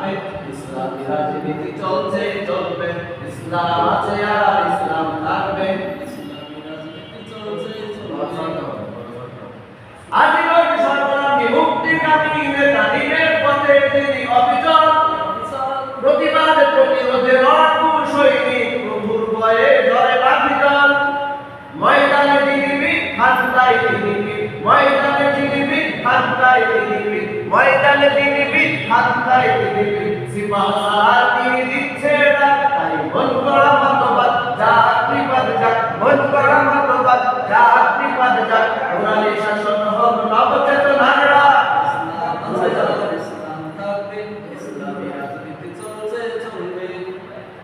থাকবে, ইসলামী রাজনীতি চলছে চলবে, ইসলাম আছে আর ইসলাম থাকবে, ইসলামী রাজনীতি চলছে চলবে। আজীবন সর্বনামী মুক্তিকামী নেতা দিনের পথে তিনি অবিচল, প্রতিবাদ প্রতিরোধে রণকু সৈনিক প্রভুর ভয়ে ঝরে বাতিজল। ময়দানে তিনি বীর, খান্দায় তিনি বীর, ময়দানে তিনি বীর, খান্দায় তিনি বীর, ময়দানে তিনি বীর, খান্দায় তিনি বীর, সিপাহ সালার তিনি